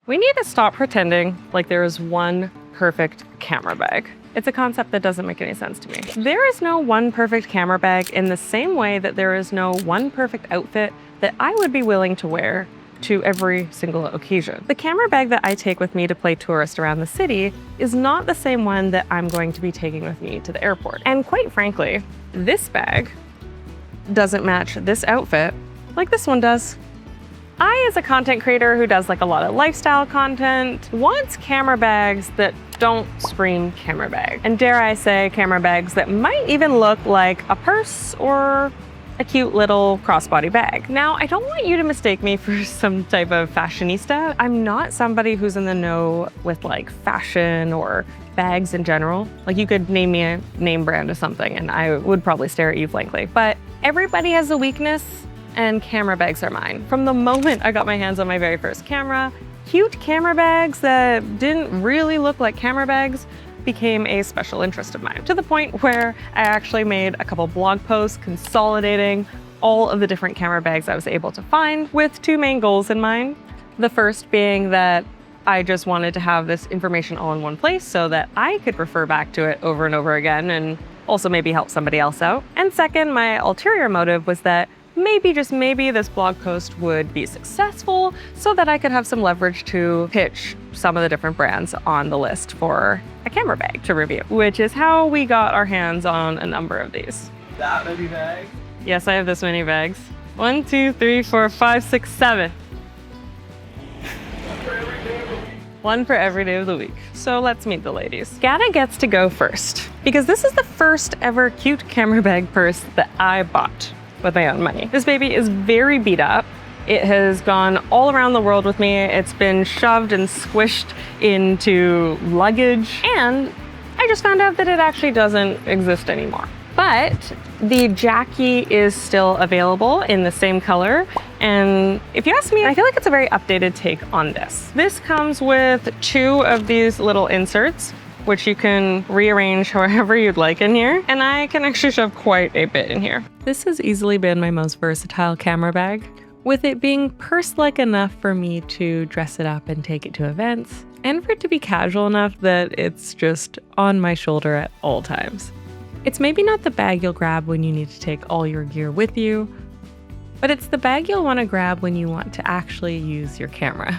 We need to stop pretending like there is one perfect camera bag. It's a concept that doesn't make any sense to me. There is no one perfect camera bag in the same way that there is no one perfect outfit that I would be willing to wear to every single occasion. The camera bag that I take with me to play tourist around the city is not the same one that I'm going to be taking with me to the airport. And quite frankly, this bag doesn't match this outfit like this one does. I, as a content creator who does like a lot of lifestyle content, wants camera bags that don't scream camera bag. And dare I say, camera bags that might even look like a purse or a cute little crossbody bag. Now, I don't want you to mistake me for some type of fashionista. I'm not somebody who's in the know with like fashion or bags in general. Like you could name me a name brand of something and I would probably stare at you blankly. But everybody has a weakness, and camera bags are mine. From the moment I got my hands on my very first camera, cute camera bags that didn't really look like camera bags became a special interest of mine, to the point where I actually made a couple blog posts consolidating all of the different camera bags I was able to find with two main goals in mind. The first being that I just wanted to have this information all in one place so that I could refer back to it over and over again and also maybe help somebody else out. And second, my ulterior motive was that maybe, just maybe, this blog post would be successful so that I could have some leverage to pitch some of the different brands on the list for a camera bag to review, which is how we got our hands on a number of these. That many bags? Yes, I have this many bags. 1, 2, 3, 4, 5, 6, 7. One for every day of the week. So let's meet the ladies. Gatta gets to go first because this is the first ever cute camera bag purse that I bought with my own money. This baby is very beat up. It has gone all around the world with me. It's been shoved and squished into luggage, and I just found out that it actually doesn't exist anymore. But the Jackie is still available in the same color, and if you ask me, I feel like it's a very updated take on this. This comes with 2 of these little inserts, which you can rearrange however you'd like in here. And I can actually shove quite a bit in here. This has easily been my most versatile camera bag, with it being purse-like enough for me to dress it up and take it to events, and for it to be casual enough that it's just on my shoulder at all times. It's maybe not the bag you'll grab when you need to take all your gear with you, but it's the bag you'll want to grab when you want to actually use your camera.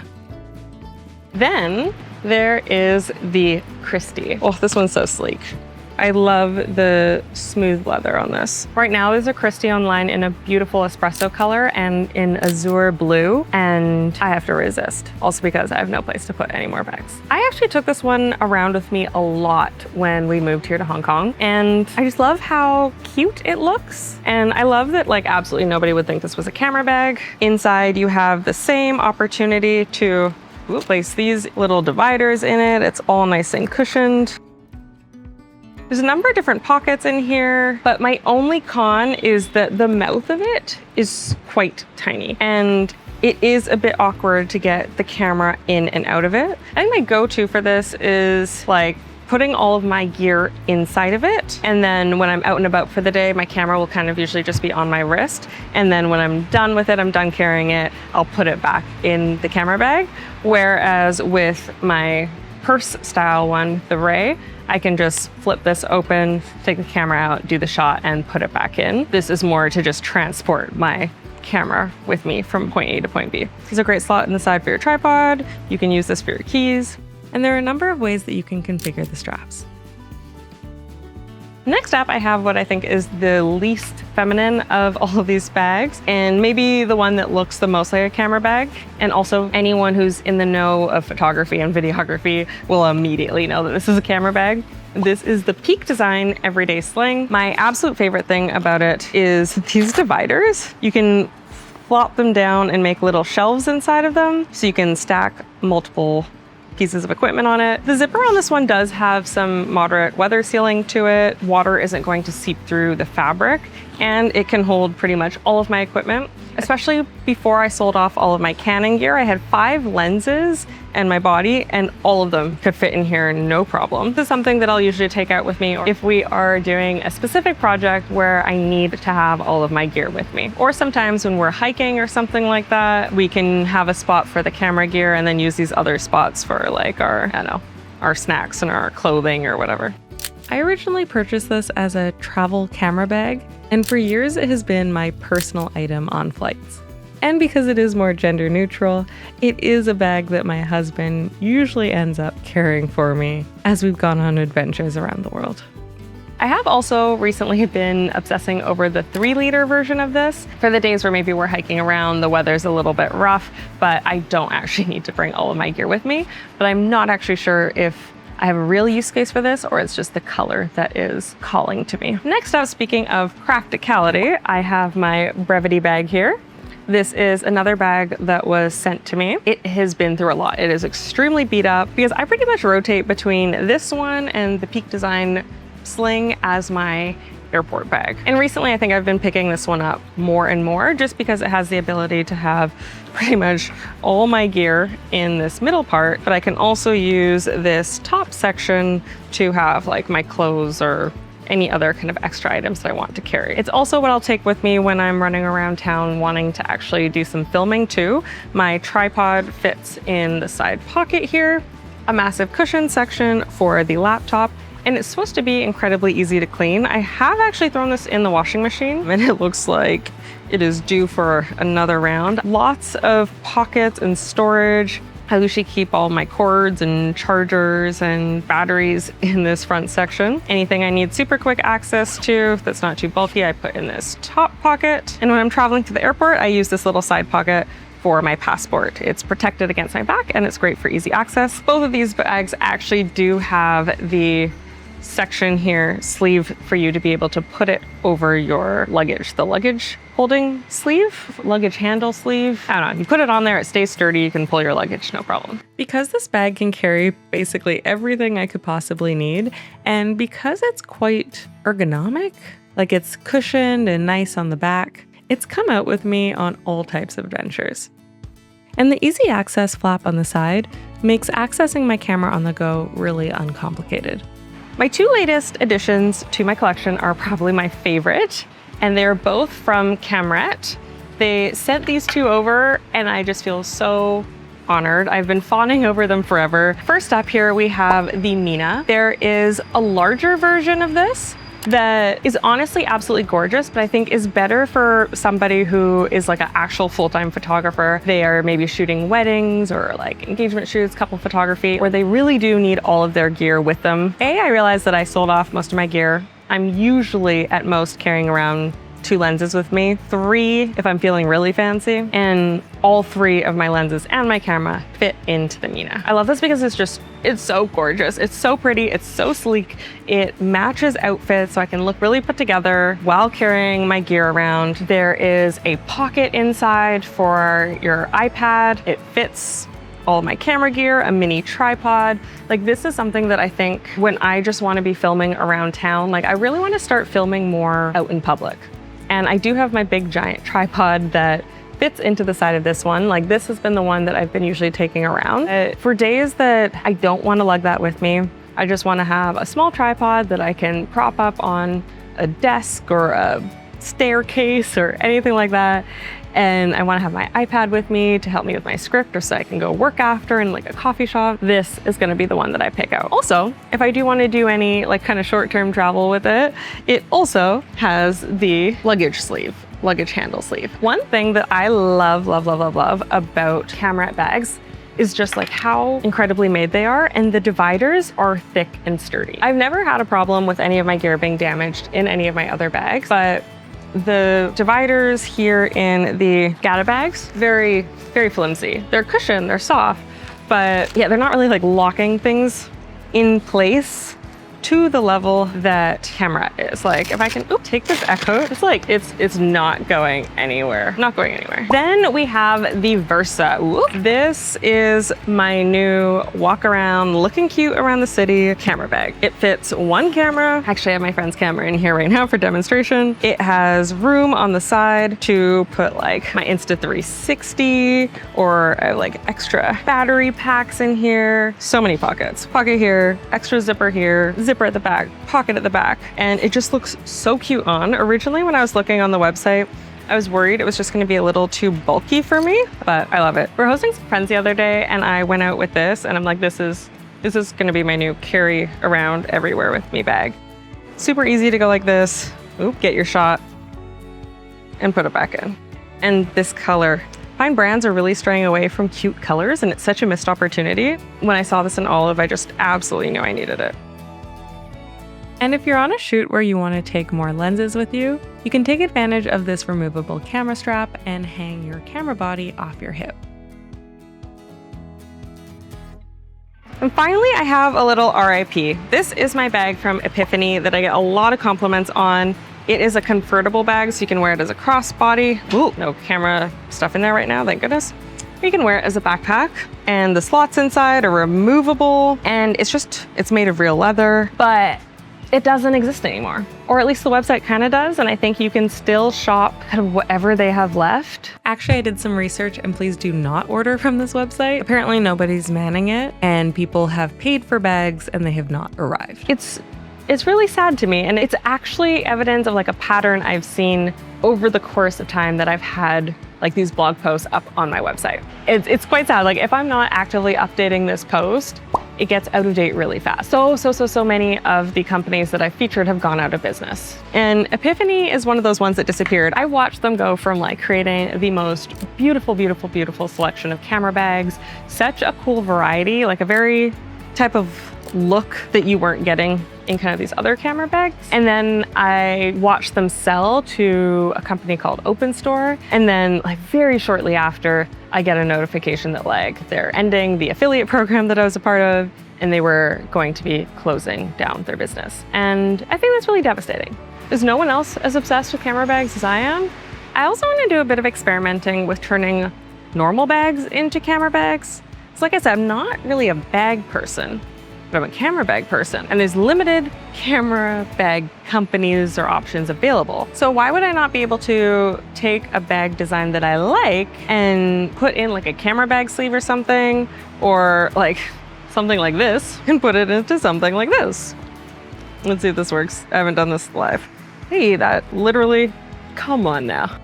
Then there is the Christie. Oh, this one's so sleek. I love the smooth leather on this. Right now there's a Christie online in a beautiful espresso color and in azure blue, and I have to resist. Also because I have no place to put any more bags. I actually took this one around with me a lot when we moved here to Hong Kong, and I just love how cute it looks. And I love that like absolutely nobody would think this was a camera bag. Inside you have the same opportunity to place these little dividers in it. It's all nice and cushioned. There's a number of different pockets in here, but my only con is that the mouth of it is quite tiny, and it is a bit awkward to get the camera in and out of it. I think my go-to for this is like putting all of my gear inside of it, and then when I'm out and about for the day, my camera will kind of usually just be on my wrist, and then when I'm done with it, I'm done carrying it, I'll put it back in the camera bag. Whereas with my purse style one, the Ray, I can just flip this open, take the camera out, do the shot, and put it back in. This is more to just transport my camera with me from point A to point B. There's a great slot in the side for your tripod. You can use this for your keys. And there are a number of ways that you can configure the straps. Next up, I have what I think is the least feminine of all of these bags, and maybe the one that looks the most like a camera bag. And also anyone who's in the know of photography and videography will immediately know that this is a camera bag. This is the Peak Design Everyday Sling. My absolute favorite thing about it is these dividers. You can flop them down and make little shelves inside of them, so you can stack multiple pieces of equipment on it. The zipper on this one does have some moderate weather sealing to it. Water isn't going to seep through the fabric, and it can hold pretty much all of my equipment. Especially before I sold off all of my Canon gear, I had 5 lenses and my body, and all of them could fit in here no problem. This is something that I'll usually take out with me if we are doing a specific project where I need to have all of my gear with me. Or sometimes when we're hiking or something like that, we can have a spot for the camera gear and then use these other spots for like our, I don't know, our snacks and our clothing or whatever. I originally purchased this as a travel camera bag, and for years it has been my personal item on flights. And because it is more gender neutral, it is a bag that my husband usually ends up carrying for me as we've gone on adventures around the world. I have also recently been obsessing over the 3-liter version of this for the days where maybe we're hiking around, the weather's a little bit rough, but I don't actually need to bring all of my gear with me. But I'm not actually sure if I have a real use case for this or it's just the color that is calling to me. Next up, speaking of practicality, I have my BREVITE bag here. This is another bag that was sent to me. It has been through a lot. It is extremely beat up because I pretty much rotate between this one and the Peak Design sling as my airport bag. And recently I think I've been picking this one up more and more just because it has the ability to have pretty much all my gear in this middle part, but I can also use this top section to have like my clothes or any other kind of extra items that I want to carry. It's also what I'll take with me when I'm running around town wanting to actually do some filming too. My tripod fits in the side pocket here, a massive cushion section for the laptop, and it's supposed to be incredibly easy to clean. I have actually thrown this in the washing machine and it looks like it is due for another round. Lots of pockets and storage. I usually keep all my cords and chargers and batteries in this front section. Anything I need super quick access to that's not too bulky, I put in this top pocket. And when I'm traveling to the airport, I use this little side pocket for my passport. It's protected against my back and it's great for easy access. Both of these bags actually do have the section here, sleeve, for you to be able to put it over your luggage. The luggage holding sleeve, luggage handle sleeve. I don't know, you put it on there, it stays sturdy, you can pull your luggage, no problem. Because this bag can carry basically everything I could possibly need, and because it's quite ergonomic, like it's cushioned and nice on the back, it's come out with me on all types of adventures. And the easy access flap on the side makes accessing my camera on the go really uncomplicated. My 2 latest additions to my collection are probably my favorite, and they're both from KAMRETTE. They sent these 2 over, and I just feel so honored. I've been fawning over them forever. First up here, we have the Mina. There is a larger version of this that is honestly absolutely gorgeous, but I think is better for somebody who is like an actual full-time photographer. They are maybe shooting weddings or like engagement shoots, couple photography, where they really do need all of their gear with them. I realized that I sold off most of my gear. I'm usually at most carrying around 2 lenses with me, 3 if I'm feeling really fancy, and all 3 of my lenses and my camera fit into the Mina. I love this because it's so gorgeous. It's so pretty, it's so sleek. It matches outfits so I can look really put together while carrying my gear around. There is a pocket inside for your iPad. It fits all my camera gear, a mini tripod. Like, this is something that I think when I just want to be filming around town, like I really want to start filming more out in public. And I do have my big giant tripod that fits into the side of this one. Like, this has been the one that I've been usually taking around. For days that I don't want to lug that with me, I just want to have a small tripod that I can prop up on a desk or a staircase or anything like that. And I want to have my iPad with me to help me with my script or so I can go work after in like a coffee shop. This is going to be the one that I pick out. Also, if I do want to do any like kind of short-term travel with it, it also has the luggage sleeve, luggage handle sleeve. One thing that I love about KAMRETTE bags is just like how incredibly made they are, and the dividers are thick and sturdy. I've never had a problem with any of my gear being damaged in any of my other bags, but the dividers here in the Gatta bags, very, very flimsy. They're cushioned, they're soft, but yeah, they're not really like locking things in place to the level that KAMRETTE is. Like if I can take this Echo, it's like, it's not going anywhere. Not going anywhere. Then we have the Versa. This is my new walk around, looking cute around the city camera bag. It fits one camera. Actually, I have my friend's camera in here right now for demonstration. It has room on the side to put like my Insta360 or like extra battery packs in here. So many pockets. Pocket here, extra zipper here, zipper at the back, pocket at the back. And it just looks so cute on. Originally, when I was looking on the website, I was worried it was just gonna be a little too bulky for me, but I love it. We're hosting some friends the other day and I went out with this and I'm like, this is gonna be my new carry around everywhere with me bag. Super easy to go like this. Get your shot and put it back in. And this color, I find brands are really straying away from cute colors and it's such a missed opportunity. When I saw this in olive, I just absolutely knew I needed it. And if you're on a shoot where you want to take more lenses with you, you can take advantage of this removable camera strap and hang your camera body off your hip. And finally, I have a little RIP. This is my bag from Epiphany that I get a lot of compliments on. It is a convertible bag, so you can wear it as a crossbody. Ooh, no camera stuff in there right now, thank goodness. Or you can wear it as a backpack, and the slots inside are removable, and it's made of real leather, but it doesn't exist anymore. Or at least the website kind of does, and I think you can still shop kind of whatever they have left. Actually, I did some research, and please do not order from this website. Apparently nobody's manning it, and people have paid for bags and they have not arrived. It's really sad to me, and it's actually evidence of like a pattern I've seen over the course of time that I've had like these blog posts up on my website. It's quite sad. Like if I'm not actively updating this post, it gets out of date really fast. So many of the companies that I featured have gone out of business. And Epiphany is one of those ones that disappeared. I watched them go from like creating the most beautiful selection of camera bags, such a cool variety, like a very type of look that you weren't getting in kind of these other camera bags. And then I watched them sell to a company called Open Store. And then like very shortly after, I get a notification that like they're ending the affiliate program that I was a part of and they were going to be closing down their business. And I think that's really devastating. Is no one else as obsessed with camera bags as I am? I also want to do a bit of experimenting with turning normal bags into camera bags. So like I said, I'm not really a bag person, but I'm a camera bag person, and there's limited camera bag companies or options available. So why would I not be able to take a bag design that I like and put in like a camera bag sleeve or something, or like something like this, and put it into something like this? Let's see if this works. I haven't done this live. Hey, that literally, come on now.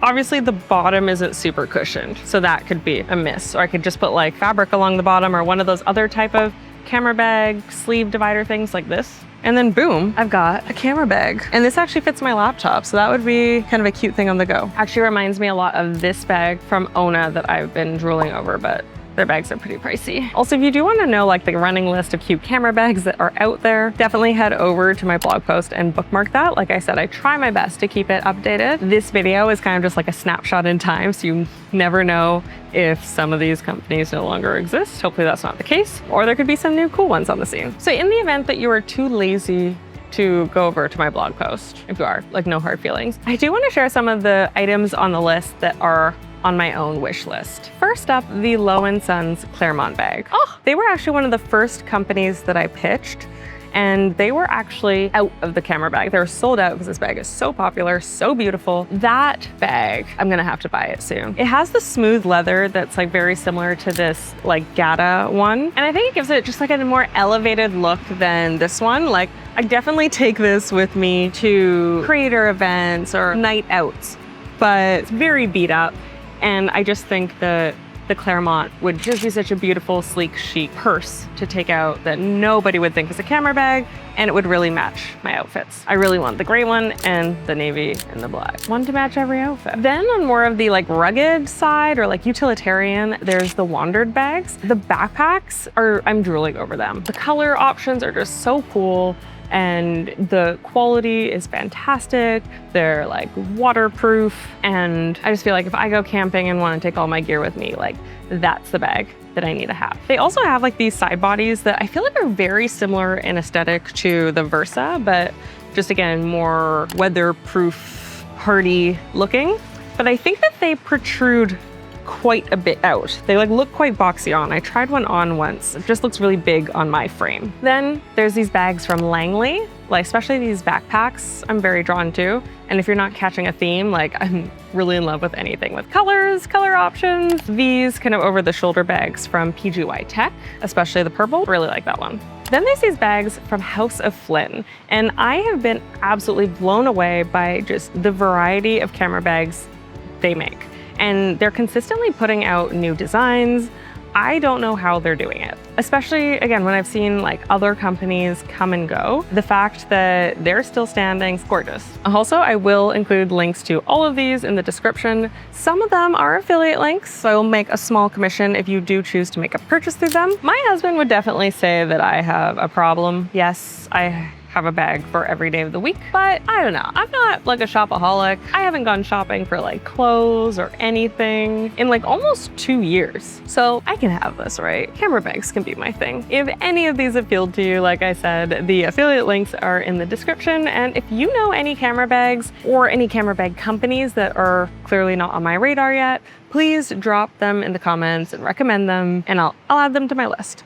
Obviously the bottom isn't super cushioned, so that could be a miss. Or I could just put like fabric along the bottom or one of those other type of camera bag sleeve divider things like this. And then boom, I've got a camera bag. And this actually fits my laptop, so that would be kind of a cute thing on the go. Actually reminds me a lot of this bag from Ona that I've been drooling over, but their bags are pretty pricey. Also, if you do want to know like the running list of cute camera bags that are out there, definitely head over to my blog post and bookmark that. Like I said, I try my best to keep it updated. This video is kind of just like a snapshot in time, so you never know if some of these companies no longer exist. Hopefully that's not the case, or there could be some new cool ones on the scene. So in the event that you are too lazy to go over to my blog post, if you are, like no hard feelings, I do want to share some of the items on the list that are on my own wish list. First up, the Low & Sons Claremont bag. Oh, they were actually one of the first companies that I pitched, and they were actually out of the camera bag. They were sold out because this bag is so popular, so beautiful. That bag, I'm gonna have to buy it soon. It has the smooth leather that's like very similar to this like Gatta one. And I think it gives it just like a more elevated look than this one. Like I definitely take this with me to creator events or night outs, but it's very beat up. And I just think that the Claremont would just be such a beautiful, sleek, chic purse to take out that nobody would think is a camera bag, and it would really match my outfits. I really want the gray one and the navy and the black. One to match every outfit. Then on more of the like rugged side or like utilitarian, there's the Wandered bags. The backpacks I'm drooling over them. The color options are just so cool. And the quality is fantastic. They're like waterproof. And I just feel like if I go camping and want to take all my gear with me, like that's the bag that I need to have. They also have like these side bodies that I feel like are very similar in aesthetic to the Versa, but just again, more weatherproof, hardy looking. But I think that they protrude quite a bit out. They like look quite boxy on. I tried one on once. It just looks really big on my frame. Then there's these bags from Langley, like especially these backpacks I'm very drawn to. And if you're not catching a theme, like I'm really in love with anything with colors, color options. These kind of over the shoulder bags from PGY Tech, especially the purple, really like that one. Then there's these bags from House of Flynn, and I have been absolutely blown away by just the variety of camera bags they make. And they're consistently putting out new designs. I don't know how they're doing it. Especially, again, when I've seen like other companies come and go, the fact that they're still standing is gorgeous. Also, I will include links to all of these in the description. Some of them are affiliate links, so I will make a small commission if you do choose to make a purchase through them. My husband would definitely say that I have a problem. Yes, I have a bag for every day of the week, but I don't know. I'm not like a shopaholic. I haven't gone shopping for like clothes or anything in like almost 2 years. So I can have this, right? Camera bags can be my thing. If any of these appealed to you, like I said, the affiliate links are in the description. And if you know any camera bags or any camera bag companies that are clearly not on my radar yet, please drop them in the comments and recommend them, and I'll add them to my list.